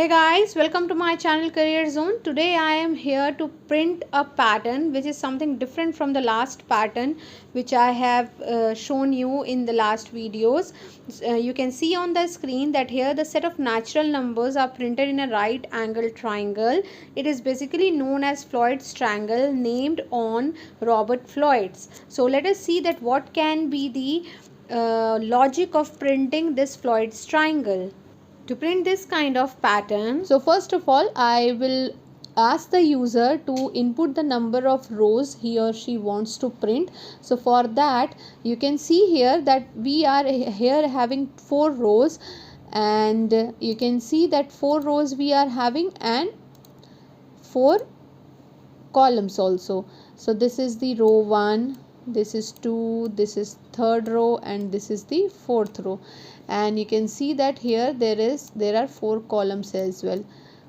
Hey guys, welcome to my channel Career Zone. Today I am here to print a pattern which is something different from the last pattern which I have shown you in the last videos. You can see on the screen that here the set of natural numbers are printed in a right angle triangle. It is basically known as Floyd's triangle, named on Robert Floyd's. So let us see that what can be the logic of printing this Floyd's triangle. To print this kind of pattern, so first of all I will ask the user to input the number of rows he or she wants to print. So for that you can see here that we are here having 4 rows, and you can see that 4 rows we are having and 4 columns also. So this is the row 1, this is 2, this is third row, and this is the fourth row. And you can see that here there are 4 columns as well.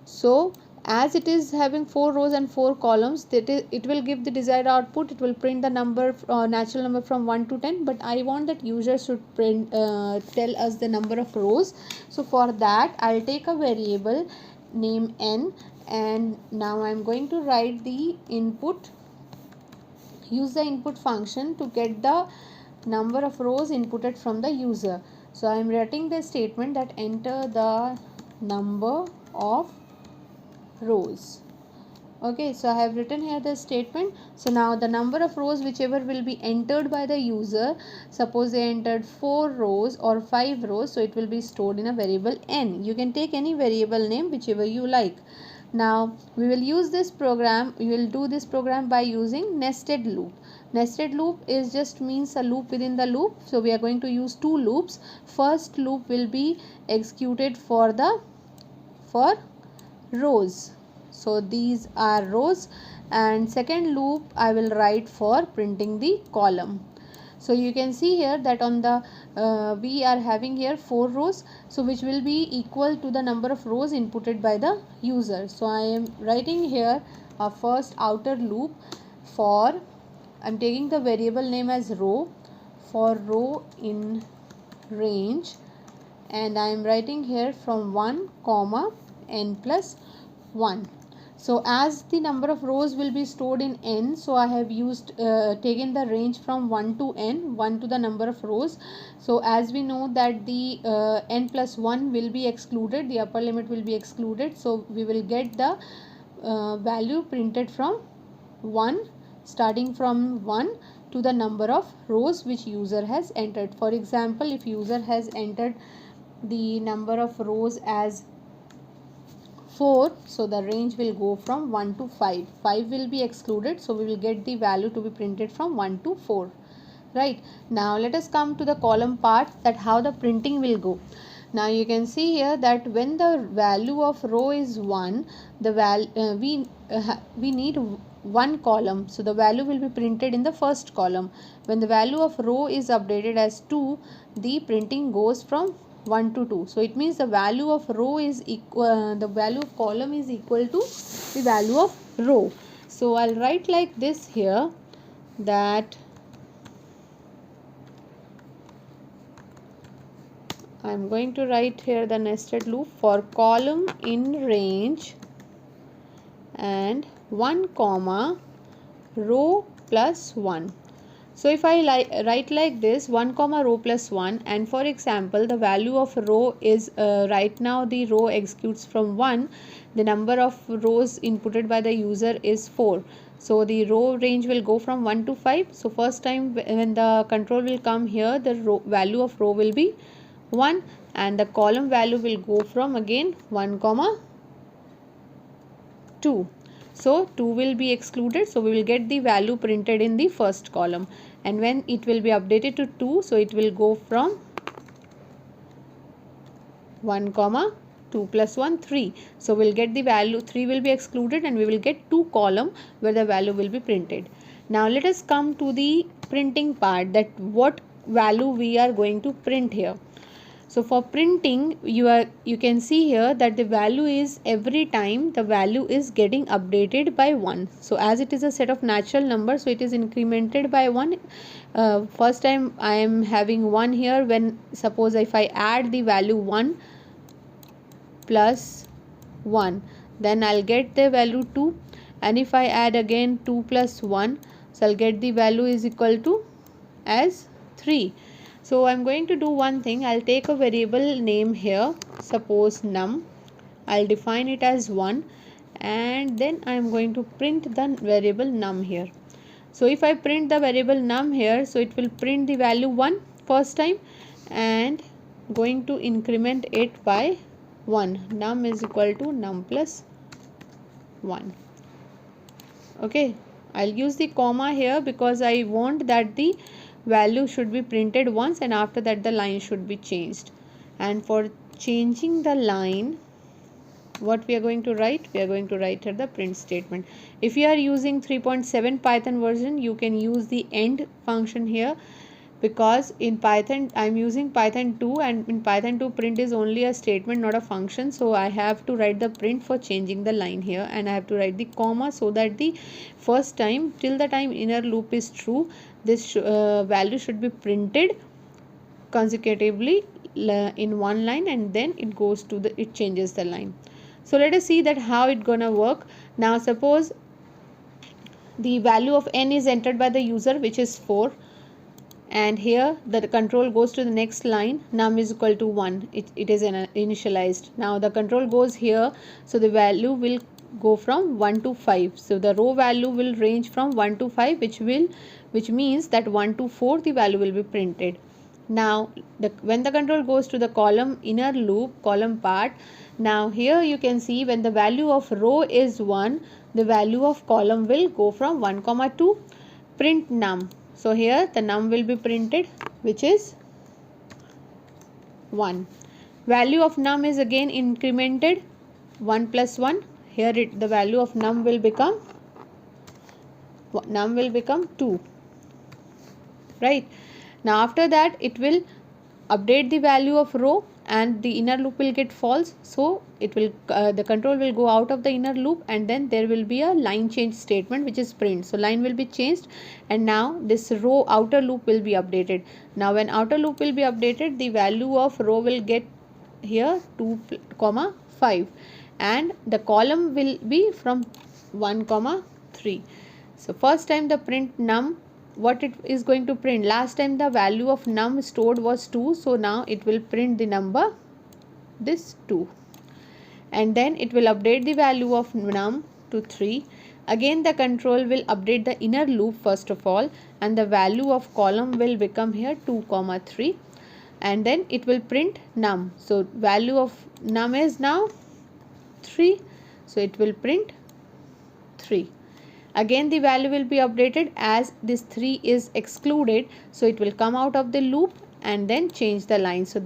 So as it is having 4 rows and 4 columns, it will give the desired output. It will print the number natural number from 1 to 10, but I want that user should print tell us the number of rows. So for that I'll take a variable name n, and now I'm going to write the input, use the input function to get the number of rows inputted from the user. So I am writing the statement that enter the number of rows. Okay, so I have written here the statement. So now the number of rows whichever will be entered by the user, suppose they entered 4 rows or 5 rows, so it will be stored in a variable n. You can take any variable name whichever you like. Now we will use this program, we will do this program by using nested loop. Nested loop is just means a loop within the loop. So we are going to use 2 loops. First loop will be executed for rows. So these are rows, and second loop I will write for printing the column. So you can see here that on the we are having here 4 rows, so which will be equal to the number of rows inputted by the user. So I am writing here a first outer loop for, I'm taking the variable name as row, for row in range, and I am writing here from 1 comma n plus 1. So as the number of rows will be stored in n, so I have used taken the range from 1 to n, 1 to the number of rows. So as we know that the n plus 1 will be excluded, the upper limit will be excluded, so we will get the value printed from 1, starting from 1 to the number of rows which user has entered. For example, if user has entered the number of rows as 4, so the range will go from 1 to 5. 5 will be excluded, so we will get the value to be printed from 1 to 4. Right, now let us come to the column part, that how the printing will go. Now you can see here that when the value of row is 1, the we need 1 column, so the value will be printed in the first column. When the value of row is updated as 2, the printing goes from 1 to 2. So it means the value of row is equal, the value of column is equal to the value of row. So I'll write like this here, that I'm going to write here the nested loop for column in range and 1 comma row plus 1. So if I write like this, 1 comma row plus 1, and for example the value of row is right now the row executes from 1, the number of rows inputted by the user is 4. So the row range will go from 1 to 5. So first time when the control will come here, the value of row will be 1, and the column value will go from again 1 comma 2. So 2 will be excluded, so we will get the value printed in the first column, and when it will be updated to 2, so it will go from 1 comma 2 plus 1 3. So we'll get the value, 3 will be excluded, and we will get 2 column where the value will be printed. Now let us come to the printing part, that what value we are going to print here. So for printing, you can see here that the value is, every time the value is getting updated by 1. So as it is a set of natural numbers, so it is incremented by 1. First time I am having 1 here. When suppose if I add the value 1 plus 1, then I'll get the value 2, and if I add again 2 plus 1, so I'll get the value is equal to as 3. So I'm going to do one thing. I'll take a variable name here, suppose num. I'll define it as 1, and then I'm going to print the variable num here. So if I print the variable num here, so it will print the value 1 first time, and going to increment it by 1. Num is equal to num plus 1. Okay, I'll use the comma here because I want that the value should be printed once, and after that the line should be changed. And for changing the line, what we are going to write? We are going to write here the print statement. If you are using 3.7 Python version, you can use the end function here, because in Python I'm using Python 2, and in Python 2 print is only a statement, not a function. So I have to write the print for changing the line here, and I have to write the comma so that the first time, till the time inner loop is true, this value should be printed consecutively in one line, and then it goes to the, it changes the line. So let us see that how it gonna work. Now suppose the value of n is entered by the user, which is 4, and here the control goes to the next line, num is equal to 1. It is initialized. Now the control goes here, so the value will go from 1 to 5. So the row value will range from 1 to 5, which means that 1 to 4 the value will be printed. Now when the control goes to the column inner loop column part, now here you can see when the value of row is 1, the value of column will go from 1 comma 2, print num. So here the num will be printed, which is 1. Value of num is again incremented 1 plus 1. Here the value of num will become 2. Right. Now after that it will update the value of row, and the inner loop will get false. So it will the control will go out of the inner loop, and then there will be a line change statement, which is print. So line will be changed, and now this row outer loop will be updated. Now when outer loop will be updated, the value of row will get here 2 comma 5, and the column will be from 1 comma 3. So first time the print num, what it is going to print? Last time the value of num stored was 2, so now it will print the number this 2, and then it will update the value of num to 3. Again the control will update the inner loop first of all, and the value of column will become here 2 comma 3, and then it will print num. So value of num is now 3, so it will print 3. Again the value will be updated, as this 3 is excluded, so it will come out of the loop and then change the line. So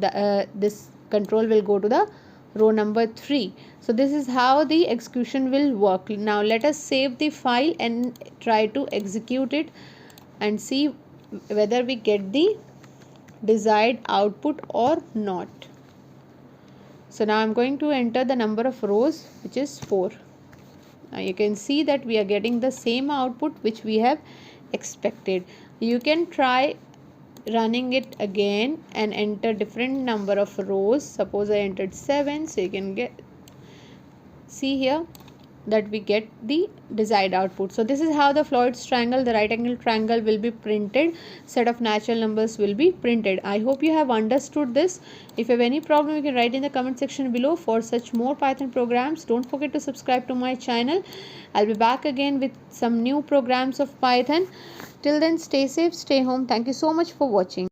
this control will go to the row number 3. So this is how the execution will work. Now let us save the file and try to execute it and see whether we get the desired output or not. So now I'm going to enter the number of rows, which is 4. Now you can see that we are getting the same output which we have expected. You can try running it again and enter different number of rows. Suppose I entered 7, so you can see here that we get the desired output. So this is how the Floyd's triangle, the right angle triangle, will be printed. Set of natural numbers will be printed. I hope you have understood this. If you have any problem, you can write in the comment section below. For such more Python programs, don't forget to subscribe to my channel. I'll be back again with some new programs of Python. Till then, stay safe, stay home. Thank you so much for watching.